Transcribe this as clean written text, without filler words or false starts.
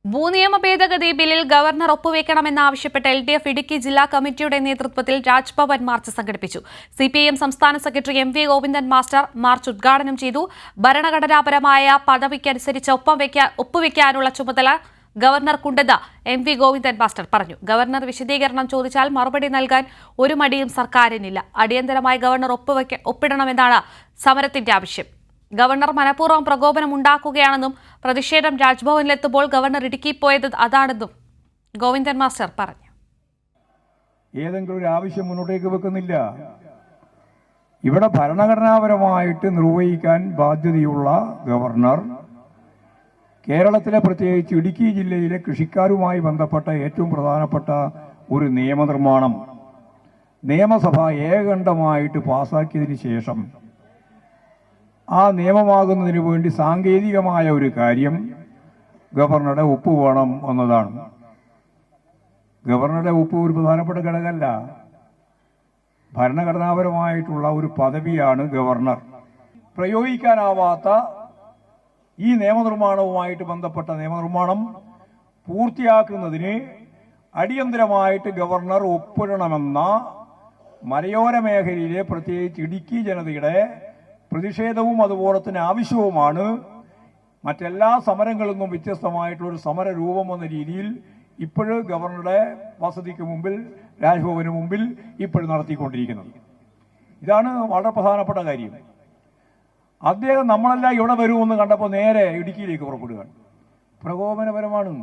ഭൂനിയമ ഭേദഗതി ബില്ലിൽ governor ഒപ്പുവെക്കണമെന്നാവശ്യപ്പെട്ട് LDF Idukki ജില്ലാ കമ്മിറ്റിയുടെ നേതൃത്വത്തിൽ രാജ്ഭവൻ മാർച്ച് സംഘടിപ്പിച്ചു. CPIM സംസ്ഥാന secretary MV Govindan master March ഉദ്ഘാടനം ചെയ്തു. ഭരണഘടനാപരമായ പദവിക്കനുസരിച്ച് ഒപ്പുവെക്കാനുള്ള ചുമതല ഗവർണർക്കുണ്ടെന്ന് MV ഗോവിന്ദൻ മാസ്റ്റർ പറഞ്ഞു. ഗവർണർ വിശദീകരണം ചോദിച്ചാൽ മറുപടി നൽകാൻ ഒരു മടിയും സർക്കാരിനില്ല. അടിയന്തരമായി ഗവർണർ ഒപ്പിടണമെന്നാണ് സമരത്തിന്റെ ആവശ്യം. ഗവർണർ മനഃപൂർവ്വം പ്രകോപനം ഉണ്ടാക്കുകയാണെന്നും പ്രതിഷേധം രാജ്ഭവനിലെത്തുമ്പോൾ ഗവർണർ ഇടുക്കി പോയത് അതാണെന്നും ഗോവിന്ദൻ മാസ്റ്റർ പറഞ്ഞു. ഏതെങ്കിലും ഒരു ആവശ്യം മുന്നോട്ടേക്ക് വെക്കുന്നില്ല. ഇവിടെ ഭരണഘടനാപരമായിട്ട് നിർവഹിക്കാൻ ബാധ്യതയുള്ള ഗവർണർ കേരളത്തിലെ പ്രത്യേകിച്ച് ഇടുക്കി ജില്ലയിലെ കൃഷിക്കാരുമായി ബന്ധപ്പെട്ട ഏറ്റവും പ്രധാനപ്പെട്ട ഒരു നിയമനിർമ്മാണം നിയമസഭ ഏകകണ്ഠമായിട്ട് പാസാക്കിയതിന് ശേഷം ആ നിയമമാകുന്നതിന് വേണ്ടി സാങ്കേതികമായ ഒരു കാര്യം ഗവർണറുടെ ഒപ്പ് വേണം എന്നതാണ്. ഗവർണറുടെ ഒപ്പ് ഒരു പ്രധാനപ്പെട്ട ഘടകമല്ല. ഭരണഘടനാപരമായിട്ടുള്ള ഒരു പദവിയാണ് ഗവർണർ. പ്രയോഗിക്കാനാവാത്ത ഈ നിയമനിർമ്മാണവുമായിട്ട് ബന്ധപ്പെട്ട നിയമനിർമ്മാണം പൂർത്തിയാക്കുന്നതിന് അടിയന്തരമായിട്ട് ഗവർണർ ഒപ്പിടണമെന്ന മലയോര മേഖലയിലെ പ്രത്യേകിച്ച് ഇടുക്കി ജനതയുടെ പ്രതിഷേധവും അതുപോലെ തന്നെ ആവശ്യവുമാണ് മറ്റെല്ലാ സമരങ്ങളിൽ നിന്നും വ്യത്യസ്തമായിട്ടുള്ളൊരു സമര രൂപം എന്ന രീതിയിൽ ഇപ്പോഴും ഗവർണറുടെ വസതിക്ക് മുമ്പിൽ രാജ്ഭവന് മുമ്പിൽ ഇപ്പോഴും നടത്തിക്കൊണ്ടിരിക്കുന്നത്. ഇതാണ് വളരെ പ്രധാനപ്പെട്ട കാര്യം. അദ്ദേഹം നമ്മളെല്ലാം ഇവിടെ വരുമെന്ന് കണ്ടപ്പോൾ നേരെ ഇടുക്കിയിലേക്ക് പുറപ്പെടുകയാണ്. പ്രകോപനപരമാണ്.